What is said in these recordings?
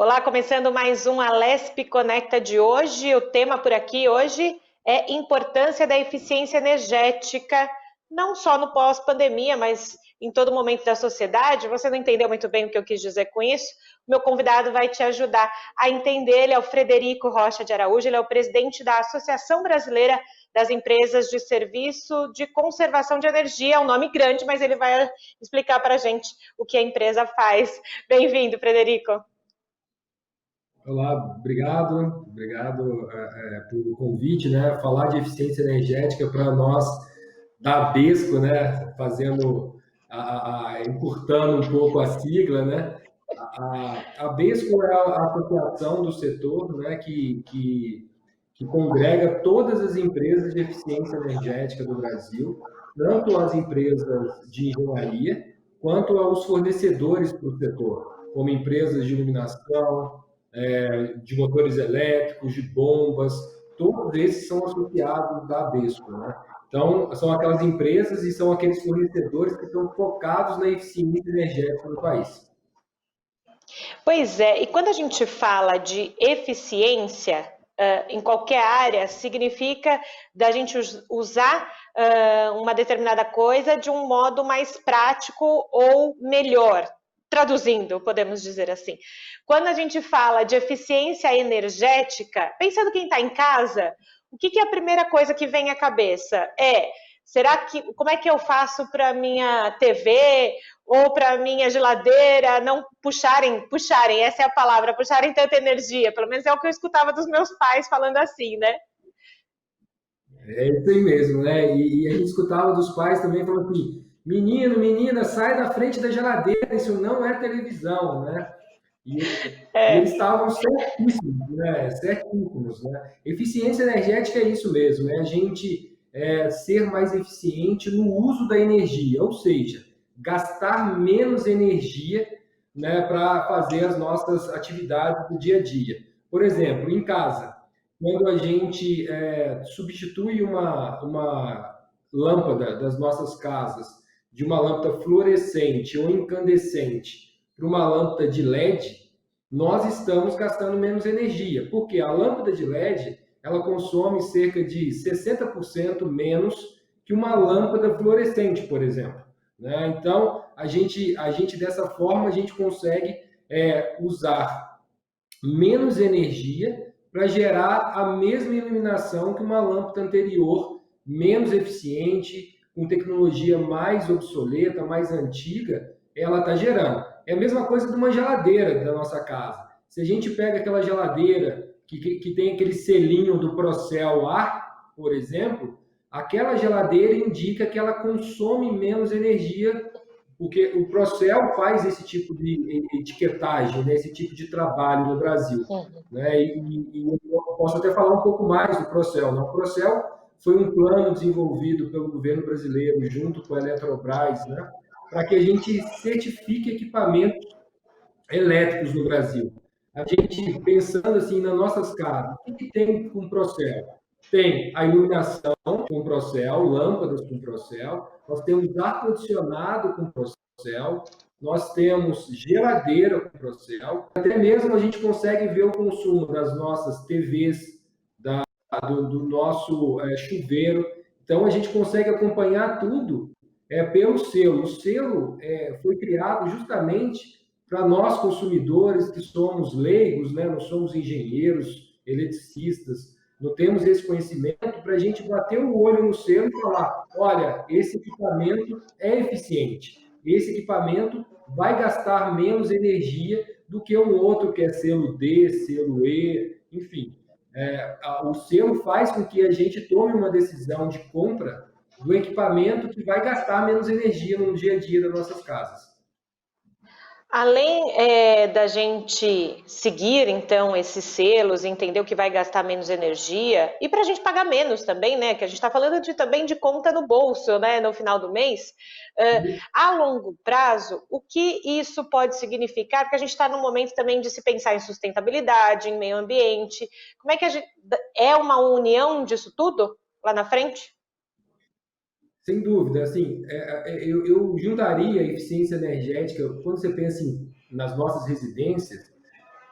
Olá, começando mais um Alesp Conecta de hoje. O tema por aqui hoje é importância da eficiência energética, não só no pós-pandemia, mas em todo momento da sociedade. Você não entendeu muito bem o que eu quis dizer com isso? O meu convidado vai te ajudar a entender. Ele é o Frederico Rocha de Araújo, ele é o presidente da Associação Brasileira das Empresas de Serviço de Conservação de Energia. É um nome grande, mas ele vai explicar para a gente o que a empresa faz. Bem-vindo, Frederico. Olá, obrigado pelo convite, né? Falar de eficiência energética para nós da ABESCO, né? Encurtando um pouco a sigla, né? A ABESCO é a associação do setor, né? Que congrega todas as empresas de eficiência energética do Brasil, tanto as empresas de engenharia quanto aos fornecedores para o setor, como empresas de iluminação, de motores elétricos, de bombas, todos esses são associados da ABESCO, né? Então, são aquelas empresas e são aqueles fornecedores que estão focados na eficiência energética do país. Pois é, e quando a gente fala de eficiência, em qualquer área, significa da gente usar uma determinada coisa de um modo mais prático ou melhor. Traduzindo, podemos dizer assim. Quando a gente fala de eficiência energética, pensando quem está em casa, o que é a primeira coisa que vem à cabeça? Como é que eu faço para minha TV ou para minha geladeira não puxarem, essa é a palavra, puxarem tanta energia? Pelo menos é o que eu escutava dos meus pais falando assim, né? É isso aí mesmo, né? E a gente escutava dos pais também falando assim: menino, menina, sai da frente da geladeira, isso não é televisão, né? E eles estavam certíssimos, né? Certíssimos, né? Eficiência energética é isso mesmo, é a gente ser mais eficiente no uso da energia, ou seja, gastar menos energia, né, para fazer as nossas atividades do dia a dia. Por exemplo, em casa, quando a gente substitui uma lâmpada das nossas casas de uma lâmpada fluorescente ou incandescente para uma lâmpada de LED, nós estamos gastando menos energia, porque a lâmpada de LED ela consome cerca de 60% menos que uma lâmpada fluorescente, por exemplo, né? Então, a gente dessa forma, a gente consegue usar menos energia para gerar a mesma iluminação que uma lâmpada anterior, menos eficiente, com tecnologia mais obsoleta, mais antiga, ela está gerando. É a mesma coisa de uma geladeira da nossa casa. Se a gente pega aquela geladeira que tem aquele selinho do Procel A, por exemplo, aquela geladeira indica que ela consome menos energia, porque o Procel faz esse tipo de etiquetagem, né, esse tipo de trabalho no Brasil. Né? E eu posso até falar um pouco mais do Procel. Né? O Procel foi um plano desenvolvido pelo governo brasileiro, junto com a Eletrobras, né, para que a gente certifique equipamentos elétricos no Brasil. A gente, pensando assim nas nossas casas, o que tem com Procel? Tem a iluminação com Procel, lâmpadas com Procel, nós temos ar-condicionado com Procel, nós temos geladeira com Procel, até mesmo a gente consegue ver o consumo das nossas TVs, do nosso chuveiro, então a gente consegue acompanhar tudo pelo selo. O selo foi criado justamente para nós consumidores que somos leigos, né? Não somos engenheiros, eletricistas, não temos esse conhecimento para a gente bater o olho no selo e falar: olha, esse equipamento é eficiente, esse equipamento vai gastar menos energia do que um outro que é selo D, selo E, enfim. O selo faz com que a gente tome uma decisão de compra do equipamento que vai gastar menos energia no dia a dia das nossas casas. Além da gente seguir, então, esses selos, entender o que vai gastar menos energia, e para a gente pagar menos também, né? Que a gente está falando também de conta no bolso, né? No final do mês. A longo prazo, o que isso pode significar? Porque a gente está num momento também de se pensar em sustentabilidade, em meio ambiente. Como é que a gente... É uma união disso tudo lá na frente? Sem dúvida, assim, eu juntaria a eficiência energética, quando você pensa nas nossas residências,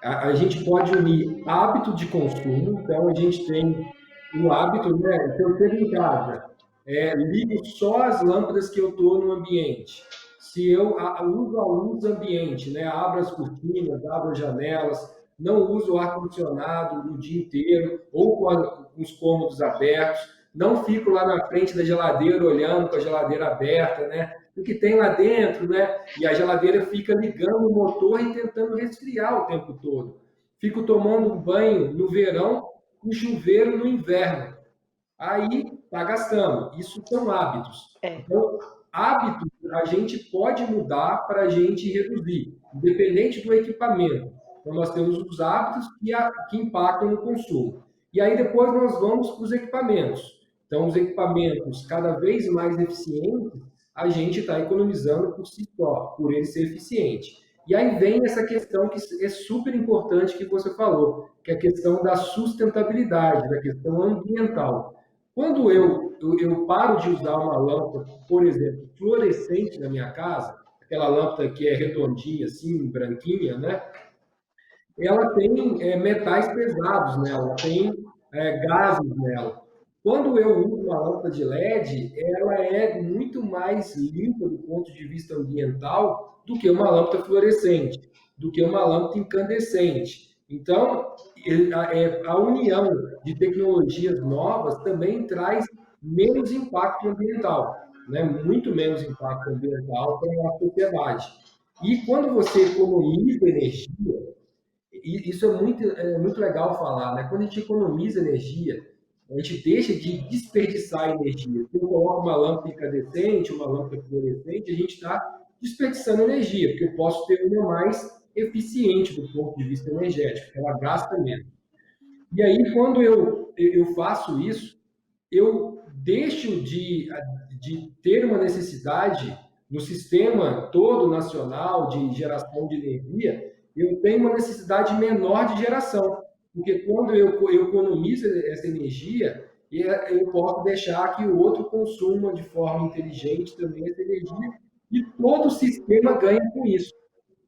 A gente pode unir hábito de consumo, então a gente tem o hábito, né? Se eu chego em casa, ligo só as lâmpadas que eu estou no ambiente. Se eu uso a luz ambiente, né? Abro as cortinas, abro as janelas, não uso o ar-condicionado o dia inteiro, ou com os cômodos abertos, não fico lá na frente da geladeira olhando com a geladeira aberta, né? O que tem lá dentro, né? E a geladeira fica ligando o motor e tentando resfriar o tempo todo. Fico tomando um banho no verão, com chuveiro no inverno. Aí está gastando. Isso são hábitos. É. Então, hábitos a gente pode mudar para a gente reduzir, independente do equipamento. Então, nós temos os hábitos que impactam no consumo. E aí depois nós vamos para os equipamentos. Então, os equipamentos cada vez mais eficientes, a gente está economizando por si só, por ele ser eficiente. E aí vem essa questão que é super importante que você falou, que é a questão da sustentabilidade, da questão ambiental. Quando eu paro de usar uma lâmpada, por exemplo, fluorescente na minha casa, aquela lâmpada que é redondinha, assim, branquinha, né? Ela tem metais pesados nela, tem gases nela. Quando eu uso uma lâmpada de LED, ela é muito mais limpa do ponto de vista ambiental do que uma lâmpada fluorescente, do que uma lâmpada incandescente. Então, a união de tecnologias novas também traz menos impacto ambiental, né? Muito menos impacto ambiental para a sociedade. E quando você economiza energia, e isso é muito legal falar, né? Quando a gente economiza energia, a gente deixa de desperdiçar energia. Se eu coloco uma lâmpada incandescente, uma lâmpada fluorescente, a gente está desperdiçando energia, porque eu posso ter uma mais eficiente do ponto de vista energético, ela gasta menos. E aí, quando eu faço isso, eu deixo de ter uma necessidade no sistema todo nacional de geração de energia, eu tenho uma necessidade menor de geração. Porque quando eu economizo essa energia, eu posso deixar que o outro consuma de forma inteligente também essa energia, e todo o sistema ganha com isso.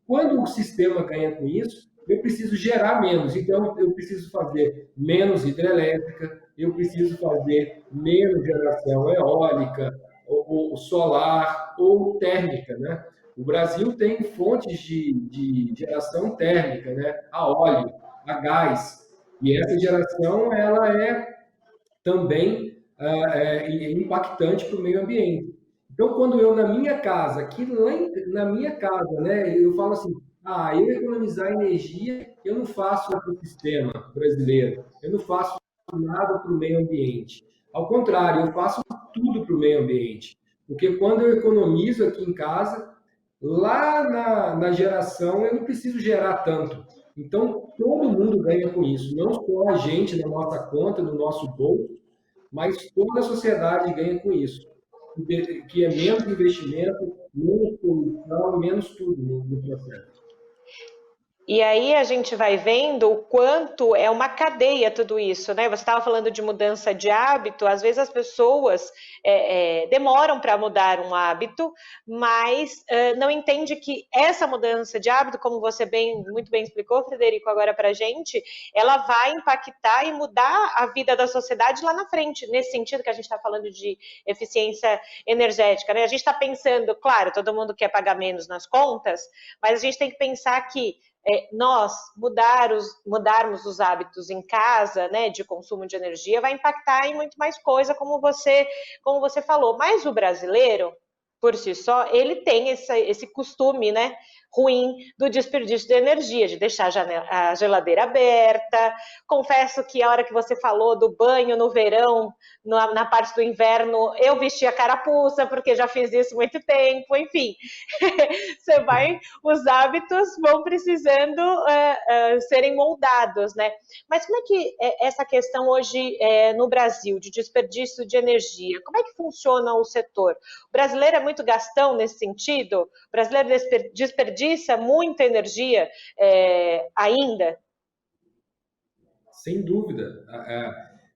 Quando o sistema ganha com isso, eu preciso gerar menos. Então, eu preciso fazer menos hidrelétrica, eu preciso fazer menos geração eólica, ou solar, ou térmica, né? O Brasil tem fontes de geração térmica, né? A óleo, a gás. E essa geração, ela é também impactante para o meio ambiente. Então, quando eu, na minha casa, aqui na minha casa, né, eu falo assim, eu economizar energia, eu não faço para o sistema brasileiro, eu não faço nada para o meio ambiente. Ao contrário, eu faço tudo para o meio ambiente. Porque quando eu economizo aqui em casa, lá na geração, eu não preciso gerar tanto. Então, todo mundo ganha com isso, não só a gente na nossa conta, no nosso bolso, mas toda a sociedade ganha com isso, que é menos investimento, menos poluição, menos tudo no processo. E aí a gente vai vendo o quanto é uma cadeia tudo isso, né? Você estava falando de mudança de hábito, às vezes as pessoas demoram para mudar um hábito, mas não entende que essa mudança de hábito, como você muito bem explicou, Frederico, agora para a gente, ela vai impactar e mudar a vida da sociedade lá na frente, nesse sentido que a gente está falando de eficiência energética, né? A gente está pensando, claro, todo mundo quer pagar menos nas contas, mas a gente tem que pensar que nós mudarmos os hábitos em casa, né, de consumo de energia, vai impactar em muito mais coisa, como você falou. Mas o brasileiro, por si só, ele tem esse costume, né, ruim do desperdício de energia, de deixar a geladeira aberta. Confesso que a hora que você falou do banho no verão, na parte do inverno, eu vesti a carapuça, porque já fiz isso muito tempo, enfim. Os hábitos vão precisando serem moldados, né? Mas como é que essa questão hoje no Brasil, de desperdício de energia, como é que funciona o setor? O brasileiro é muito gastão nesse sentido? O brasileiro desperdiça muita energia ainda? Sem dúvida.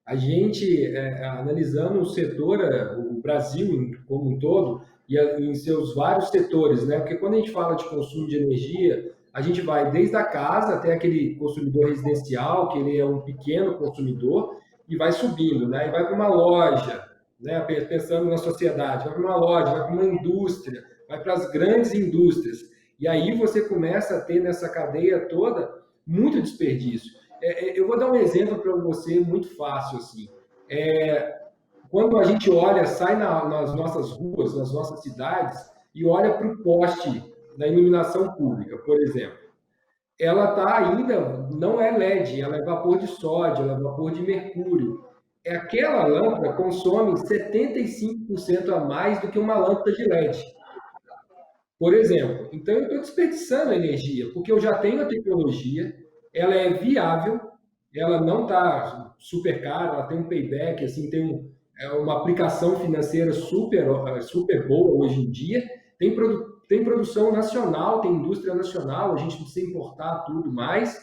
A gente, analisando o setor, o Brasil como um todo, e em seus vários setores, né? Porque quando a gente fala de consumo de energia, a gente vai desde a casa até aquele consumidor residencial, que ele é um pequeno consumidor, e vai subindo, né? E vai para uma loja, né? Pensando na sociedade, vai para uma loja, vai para uma indústria, vai para as grandes indústrias. E aí você começa a ter nessa cadeia toda muito desperdício. Eu vou dar um exemplo para você muito fácil assim. Quando a gente olha, sai nas nossas ruas, nas nossas cidades e olha para o poste da iluminação pública, por exemplo, ela está ainda, não é LED, ela é vapor de sódio, ela é vapor de mercúrio. Aquela lâmpada consome 75% a mais do que uma lâmpada de LED, por exemplo. Então, eu estou desperdiçando energia, porque eu já tenho a tecnologia, ela é viável, ela não está super cara, ela tem um payback, assim, uma aplicação financeira super boa hoje em dia, tem produção nacional, tem indústria nacional, a gente não precisa importar tudo mais,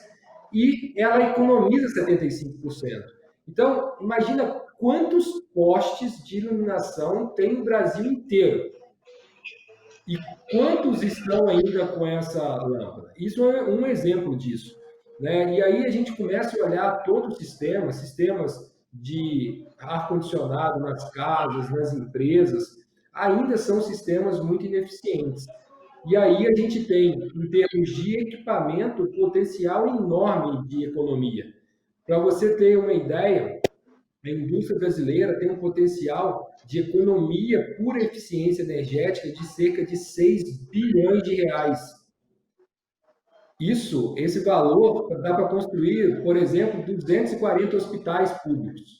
e ela economiza 75%. Então, imagina quantos postes de iluminação tem no Brasil inteiro. E quantos estão ainda com essa lâmpada? Isso é um exemplo disso. Né? E aí a gente começa a olhar todo o sistema, sistemas de ar-condicionado nas casas, nas empresas, ainda são sistemas muito ineficientes. E aí a gente tem, em termos de equipamento, potencial enorme de economia. Para você ter uma ideia, a indústria brasileira tem um potencial de economia por eficiência energética de cerca de 6 bilhões de reais. Esse valor dá para construir, por exemplo, 240 hospitais públicos.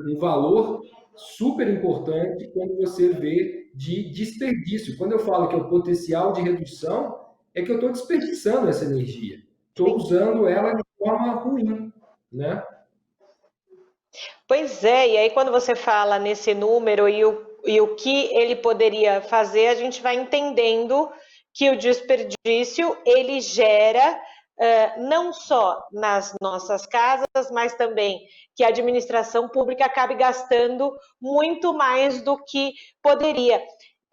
Um valor super importante quando você vê de desperdício. Quando eu falo que é o potencial de redução, é que eu estou desperdiçando essa energia. Estou usando ela de forma ruim, né? Pois é, e aí quando você fala nesse número e o que ele poderia fazer, a gente vai entendendo que o desperdício ele gera não só nas nossas casas, mas também que a administração pública acabe gastando muito mais do que poderia.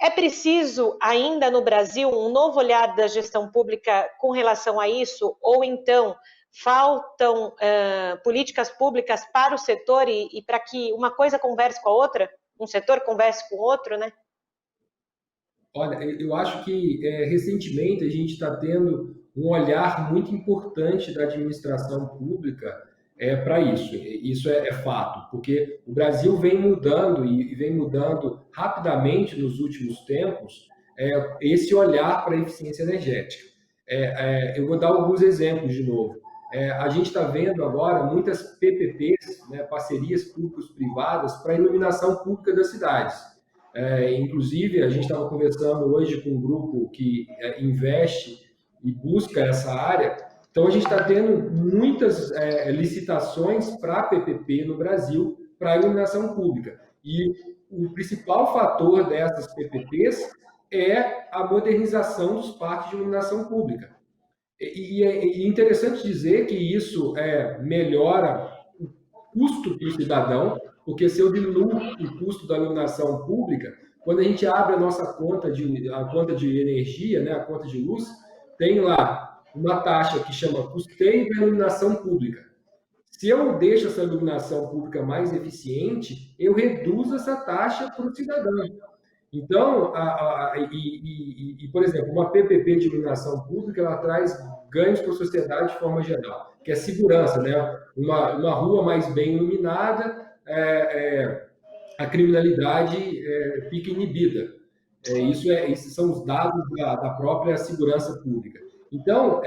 É preciso ainda no Brasil um novo olhar da gestão pública com relação a isso, ou então faltam políticas públicas para o setor e para que uma coisa converse com a outra, um setor converse com o outro, né? Olha, eu acho que recentemente a gente está tendo um olhar muito importante da administração pública para isso. Isso é fato, porque o Brasil vem mudando e vem mudando rapidamente nos últimos tempos esse olhar para a eficiência energética. Eu vou dar alguns exemplos de novo. A gente está vendo agora muitas PPPs, né, parcerias públicos-privadas, para a iluminação pública das cidades. Inclusive, a gente estava conversando hoje com um grupo que investe e busca essa área. Então, a gente está tendo muitas licitações para PPP no Brasil, para a iluminação pública. E o principal fator dessas PPPs é a modernização dos parques de iluminação pública. E é interessante dizer que isso melhora o custo para o cidadão, porque se eu diminuo o custo da iluminação pública, quando a gente abre a nossa conta de energia, né, a conta de luz, tem lá uma taxa que chama custeio da iluminação pública. Se eu deixo essa iluminação pública mais eficiente, eu reduzo essa taxa para o cidadão. Então, por exemplo, uma PPP de iluminação pública, ela traz ganhos para a sociedade de forma geral, que é segurança, né? Uma rua mais bem iluminada, a criminalidade fica inibida. Esses são os dados da própria segurança pública. Então,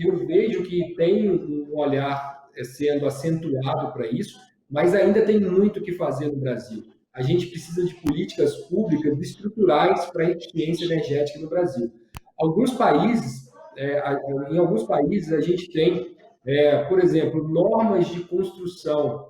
eu vejo que tem um olhar sendo acentuado para isso, mas ainda tem muito o que fazer no Brasil. A gente precisa de políticas públicas estruturais para a eficiência energética no Brasil. Em alguns países, a gente tem, por exemplo, normas de construção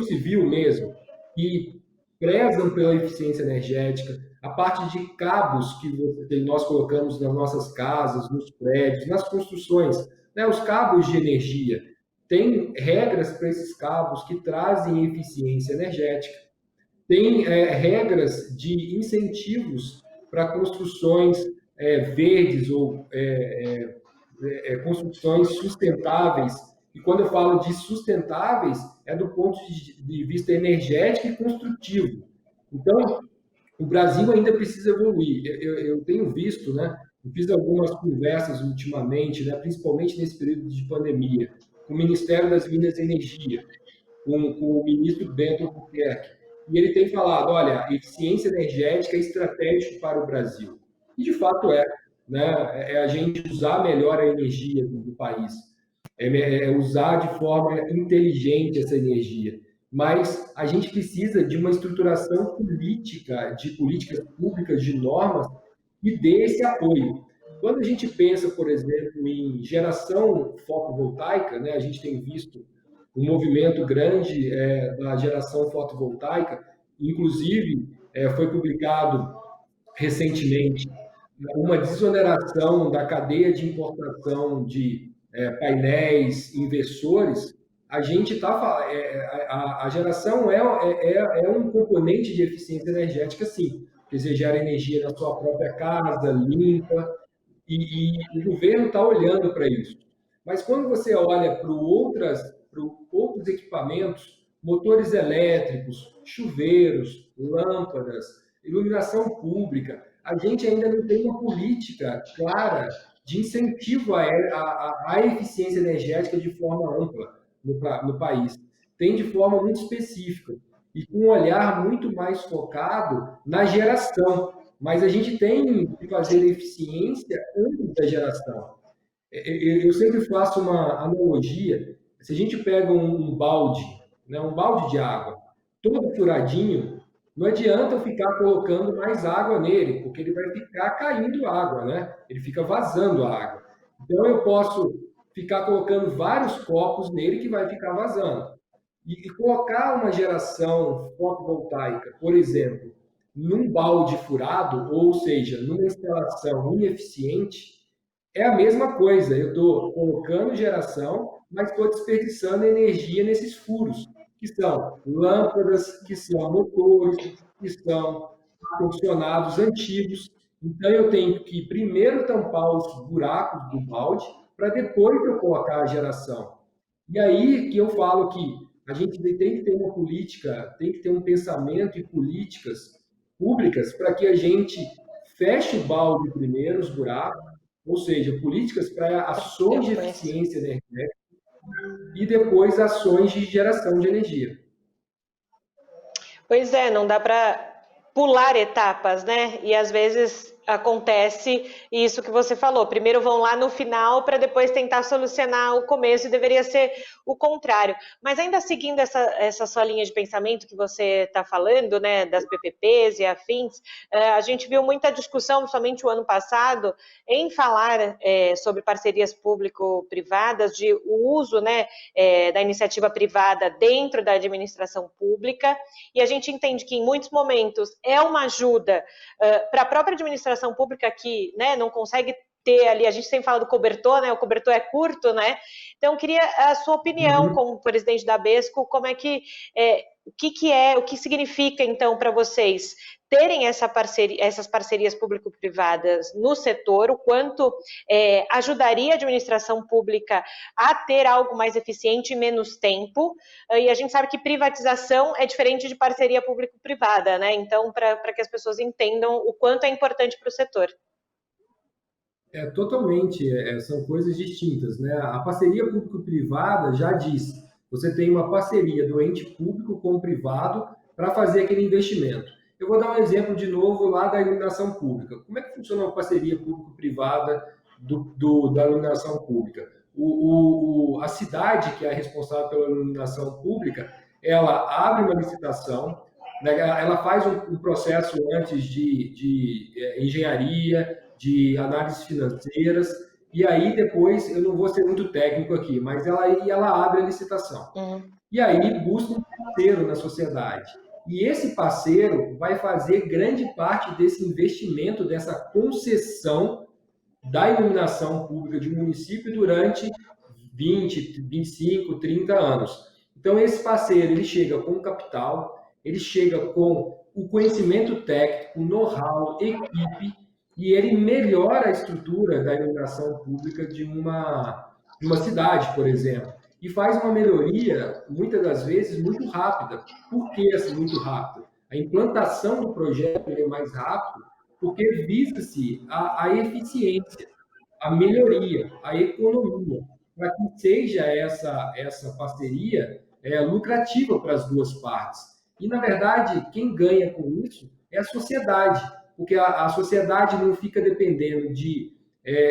civil mesmo, que prezam pela eficiência energética, a parte de cabos que nós colocamos nas nossas casas, nos prédios, nas construções, né, os cabos de energia. Tem regras para esses cabos que trazem eficiência energética. Tem regras de incentivos para construções verdes ou construções sustentáveis. E quando eu falo de sustentáveis, é do ponto de vista energético e construtivo. Então, o Brasil ainda precisa evoluir. Eu tenho visto, né? Eu fiz algumas conversas ultimamente, né, principalmente nesse período de pandemia, com o Ministério das Minas e Energia, com o ministro Bento Albuquerque. E ele tem falado, olha, eficiência energética é estratégico para o Brasil. E de fato é, né? É a gente usar melhor a energia do país, usar de forma inteligente essa energia. Mas a gente precisa de uma estruturação política, de políticas públicas, de normas, que dê esse apoio. Quando a gente pensa, por exemplo, em geração fotovoltaica, né, a gente tem visto um movimento grande da geração fotovoltaica, inclusive foi publicado recentemente uma desoneração da cadeia de importação de painéis, inversores. A gente está a geração é um componente de eficiência energética, sim, porque você gera energia na sua própria casa, limpa, e o governo está olhando para isso. Mas quando você olha para outros equipamentos, motores elétricos, chuveiros, lâmpadas, iluminação pública, a gente ainda não tem uma política clara de incentivo à eficiência energética de forma ampla no país. Tem de forma muito específica e com um olhar muito mais focado na geração. Mas a gente tem que fazer eficiência antes da geração. Eu sempre faço uma analogia. Se a gente pega um balde, né, um balde de água, todo furadinho, não adianta eu ficar colocando mais água nele, porque ele vai ficar caindo água, né? Ele fica vazando a água. Então eu posso ficar colocando vários copos nele que vai ficar vazando. E colocar uma geração fotovoltaica, por exemplo, num balde furado, ou seja, numa instalação ineficiente, é a mesma coisa. Eu estou colocando geração, mas estou desperdiçando energia nesses furos, que são lâmpadas, que são motores, que são ar-condicionados antigos. Então, eu tenho que primeiro tampar os buracos do balde, para depois eu colocar a geração. E aí que eu falo que a gente tem que ter uma política, tem que ter um pensamento e políticas públicas para que a gente feche o balde primeiro, os buracos, ou seja, políticas para ações de eficiência energética e depois ações de geração de energia. Pois é, não dá para pular etapas, né? E às vezes acontece isso que você falou. Primeiro vão lá no final para depois tentar solucionar o começo, e deveria ser o contrário. Mas ainda seguindo essa sua linha de pensamento que você está falando, né, das PPPs e afins, a gente viu muita discussão, principalmente o ano passado, em falar sobre parcerias público-privadas, de o uso, né, da iniciativa privada dentro da administração pública, e a gente entende que em muitos momentos é uma ajuda para a própria administração pública que, né, não consegue ter ali, a gente sempre fala do cobertor, né, o cobertor é curto, né, então eu queria a sua opinião como presidente da ABESCO, como é que, o que significa então para vocês terem essas parcerias público-privadas no setor, o quanto ajudaria a administração pública a ter algo mais eficiente em menos tempo, e a gente sabe que privatização é diferente de parceria público-privada, né? Então, para que as pessoas entendam o quanto é importante para o setor. Totalmente, são coisas distintas, né? A parceria público-privada já diz, você tem uma parceria do ente público com o privado para fazer aquele investimento. Eu vou dar um exemplo de novo lá da iluminação pública. Como é que funciona uma parceria público-privada da iluminação pública? A cidade, que é responsável pela iluminação pública, ela abre uma licitação, né? Ela faz um processo antes de engenharia, de análises financeiras, e aí depois, eu não vou ser muito técnico aqui, mas ela abre a licitação. E aí busca um parceiro na sociedade. E esse parceiro vai fazer grande parte desse investimento, dessa concessão da iluminação pública de um município durante 20, 25, 30 anos. Então, esse parceiro, ele chega com capital, ele chega com o conhecimento técnico, o know-how, equipe, e ele melhora a estrutura da iluminação pública de uma cidade, por exemplo, e faz uma melhoria, muitas das vezes, muito rápida. Por que assim, muito rápida? A implantação do projeto é mais rápido porque visa-se a eficiência, a melhoria, a economia, para que seja essa parceria lucrativa para as duas partes. E, na verdade, quem ganha com isso é a sociedade, porque a sociedade não fica dependendo de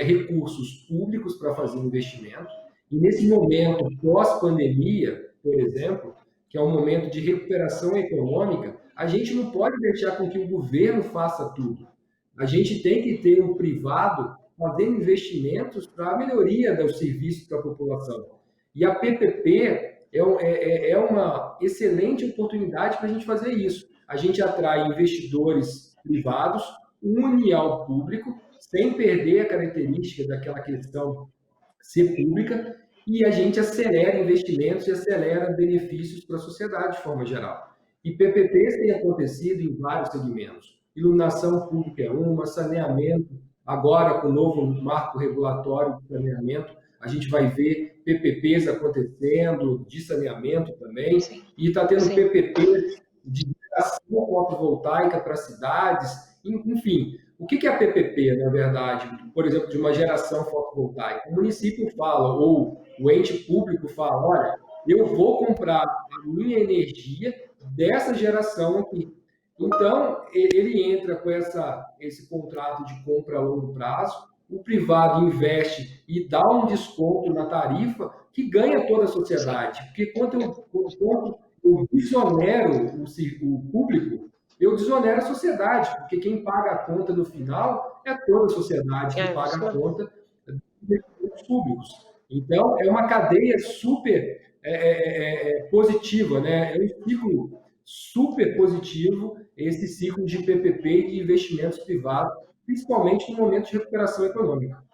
recursos públicos para fazer investimento. E nesse momento pós-pandemia, por exemplo, que é um momento de recuperação econômica, a gente não pode deixar com que o governo faça tudo. A gente tem que ter um privado fazendo investimentos para a melhoria dos serviços para a população. E a PPP é uma excelente oportunidade para a gente fazer isso. A gente atrai investidores privados, une ao público, sem perder a característica daquela questão ser pública, e a gente acelera investimentos e acelera benefícios para a sociedade de forma geral. E PPPs têm acontecido em vários segmentos. Iluminação pública é uma, saneamento, agora com o novo marco regulatório de saneamento, a gente vai ver PPPs acontecendo, de saneamento também, e está tendo PPPs de geração fotovoltaica para cidades, enfim. O que é a PPP, na verdade? Por exemplo, de uma geração fotovoltaica. O município fala, ou o ente público fala, olha, eu vou comprar a minha energia dessa geração aqui. Então, ele entra com esse contrato de compra a longo prazo, o privado investe e dá um desconto na tarifa que ganha toda a sociedade. Porque quando eu desonero o público, eu desonero a sociedade, porque quem paga a conta no final é toda a sociedade que paga a conta dos investimentos públicos. Então, é uma cadeia super positiva, né? É um ciclo super positivo esse ciclo de PPP e de investimentos privados, principalmente no momento de recuperação econômica.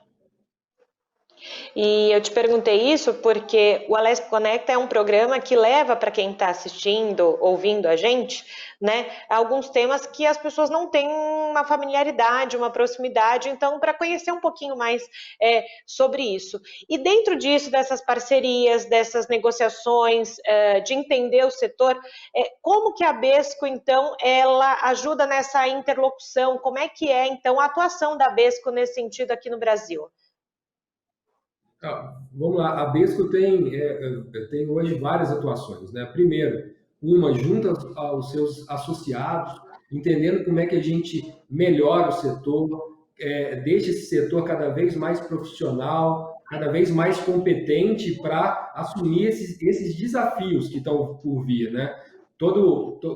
E eu te perguntei isso porque o Alesp Conecta é um programa que leva para quem está assistindo, ouvindo a gente, né, alguns temas que as pessoas não têm uma familiaridade, uma proximidade, então para conhecer um pouquinho mais sobre isso. E dentro disso, dessas parcerias, dessas negociações, de entender o setor, como que a Besco, então, ela ajuda nessa interlocução? Como é que é, então, a atuação da Besco nesse sentido aqui no Brasil? Vamos lá, a Besco tem hoje várias atuações, né? Primeiro, uma junto aos seus associados, entendendo como é que a gente melhora o setor, deixa esse setor cada vez mais profissional, cada vez mais competente para assumir esses desafios que estão por vir, né?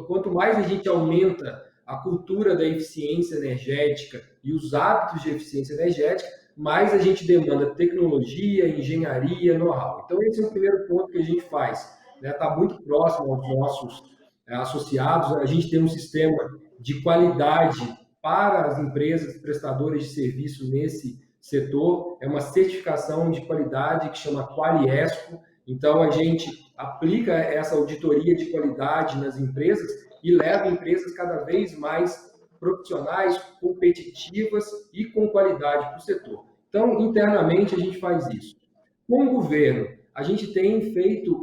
Quanto mais a gente aumenta a cultura da eficiência energética e os hábitos de eficiência energética, mais a gente demanda tecnologia, engenharia, know-how. Então, esse é o primeiro ponto que a gente faz. Está muito próximo aos nossos associados. A gente tem um sistema de qualidade para as empresas prestadoras de serviço nesse setor. É uma certificação de qualidade que chama Qualiesco. Então, a gente aplica essa auditoria de qualidade nas empresas e leva empresas cada vez mais profissionais, competitivas e com qualidade para o setor. Então, internamente, a gente faz isso. Com o governo, a gente tem feito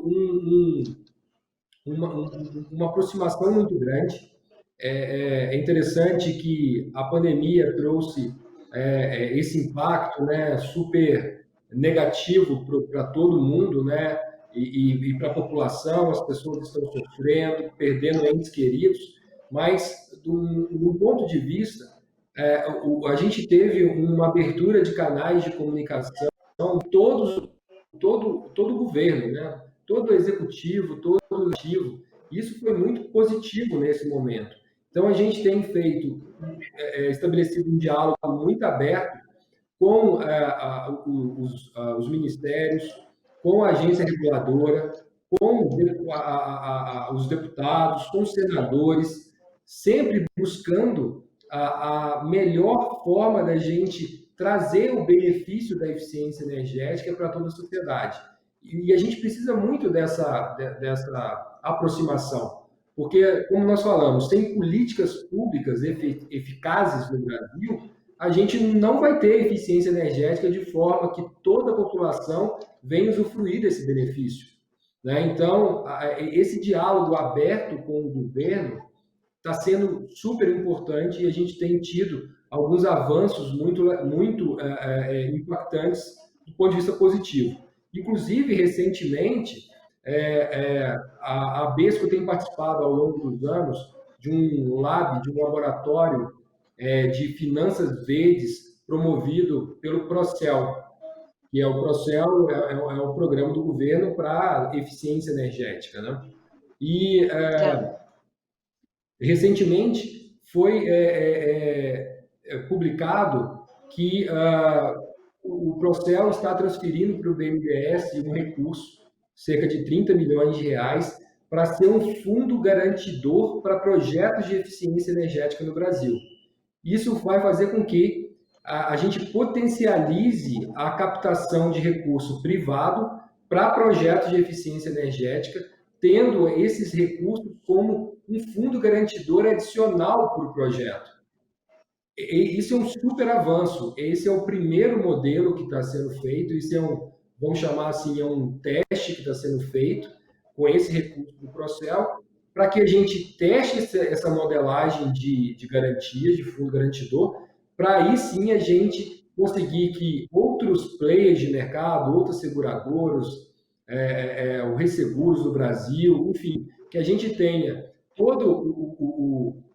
uma aproximação muito grande. É interessante que a pandemia trouxe esse impacto, né, super negativo para todo mundo, né, e para a população. As pessoas estão sofrendo, perdendo entes queridos, mas, do ponto de vista, a gente teve uma abertura de canais de comunicação, todo o governo, né? Todo o executivo, todo o legislativo. Isso foi muito positivo nesse momento. Então, a gente tem estabelecido um diálogo muito aberto com os ministérios, com a agência reguladora, com os deputados, com os senadores, sempre buscando a melhor forma da gente trazer o benefício da eficiência energética para toda a sociedade. E a gente precisa muito dessa aproximação, Porque, como nós falamos, sem políticas públicas eficazes no Brasil, a gente não vai ter eficiência energética de forma que toda a população venha usufruir desse benefício, né? Então, esse diálogo aberto com o governo está sendo super importante e a gente tem tido alguns avanços muito impactantes do ponto de vista positivo. Inclusive, recentemente, a Besco tem participado ao longo dos anos de um lab, de um laboratório de finanças verdes promovido pelo Procel, que é o Procel, é o programa do governo para eficiência energética, né? E recentemente foi publicado que o Procel está transferindo para o BNDES um recurso, cerca de 30 milhões de reais, para ser um fundo garantidor para projetos de eficiência energética no Brasil. Isso vai fazer com que a gente potencialize a captação de recurso privado para projetos de eficiência energética, tendo esses recursos como um fundo garantidor adicional para o projeto. Isso é um super avanço. Esse é o primeiro modelo que está sendo feito. Isso vamos chamar assim, é um teste que está sendo feito com esse recurso do Procel, para que a gente teste essa modelagem de garantia, de fundo garantidor, para aí sim a gente conseguir que outros players de mercado, outras seguradoras, o Resseguros do Brasil, enfim, que a gente tenha todo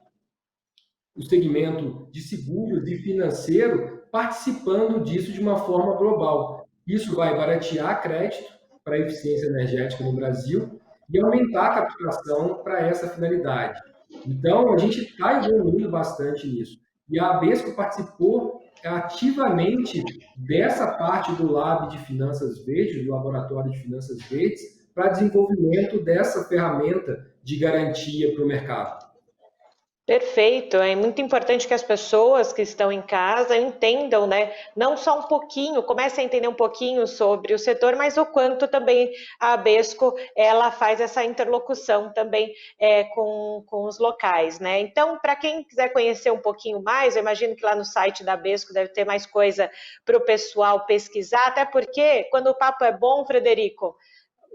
o segmento de seguros e financeiro participando disso de uma forma global. Isso vai baratear crédito para a eficiência energética no Brasil e aumentar a captação para essa finalidade. Então, a gente está evoluindo bastante nisso. E a Abesco participou ativamente dessa parte do Lab de Finanças Verdes, do Laboratório de Finanças Verdes, para desenvolvimento dessa ferramenta de garantia para o mercado. Perfeito, é muito importante que as pessoas que estão em casa entendam, né, não só um pouquinho, comecem a entender um pouquinho sobre o setor, mas o quanto também a Abesco, ela faz essa interlocução também com os locais, né? Então, para quem quiser conhecer um pouquinho mais, eu imagino que lá no site da Abesco deve ter mais coisa para o pessoal pesquisar, até porque quando o papo é bom, Frederico,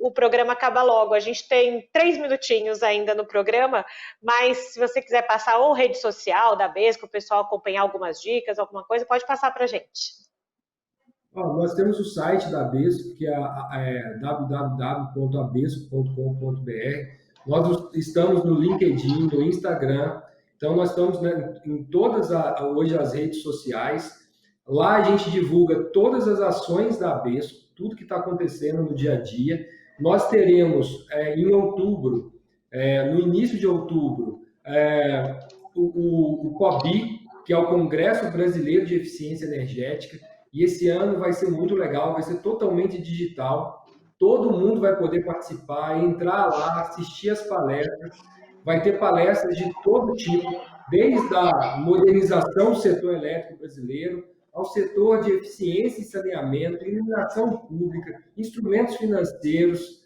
o programa acaba logo. A gente tem 3 minutinhos ainda no programa, mas se você quiser passar ou rede social da Besco, o pessoal acompanhar algumas dicas, alguma coisa, pode passar para a gente. Nós temos o site da Abesco, que é www.abesco.com.br. Nós estamos no LinkedIn, no Instagram. Então, nós estamos, né, em todas hoje as redes sociais. Lá a gente divulga todas as ações da Abesco, tudo que está acontecendo no dia a dia. Nós teremos, em outubro, no início de outubro, o COBI, que é o Congresso Brasileiro de Eficiência Energética, e esse ano vai ser muito legal, vai ser totalmente digital, todo mundo vai poder participar, entrar lá, assistir as palestras, vai ter palestras de todo tipo, desde a modernização do setor elétrico brasileiro, ao setor de eficiência e saneamento, iluminação pública, instrumentos financeiros,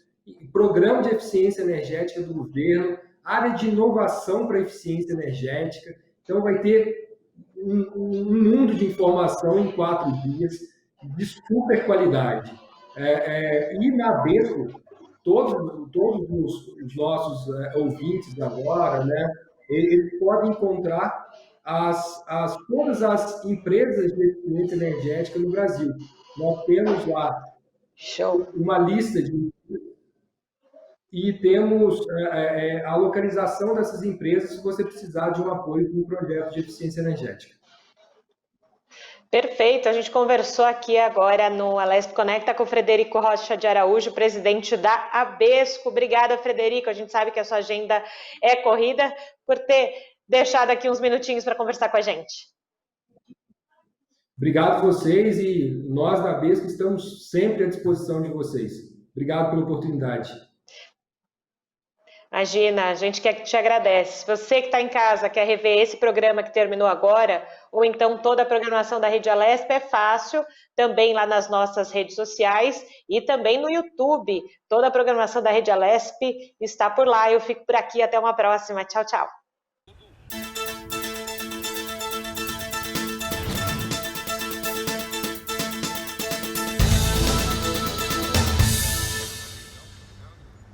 programa de eficiência energética do governo, área de inovação para eficiência energética. Então, vai ter um mundo de informação em 4 dias, de super qualidade. E na Besco, todos os nossos ouvintes agora, né, eles podem encontrar todas as empresas de eficiência energética no Brasil. Nós temos lá uma lista e temos a localização dessas empresas se você precisar de um apoio para um projeto de eficiência energética. Perfeito, a gente conversou aqui agora no Alesp Conecta com o Frederico Rocha de Araújo, presidente da Abesco. Obrigada, Frederico, a gente sabe que a sua agenda é corrida, por ter deixado aqui uns minutinhos para conversar com a gente. Obrigado a vocês e nós da Abesco estamos sempre à disposição de vocês. Obrigado pela oportunidade. Imagina, a gente que te agradece. Você que está em casa, quer rever esse programa que terminou agora, ou então toda a programação da Rede Alesp, é fácil, também lá nas nossas redes sociais e também no YouTube. Toda a programação da Rede Alesp está por lá. Eu fico por aqui, até uma próxima. Tchau, tchau.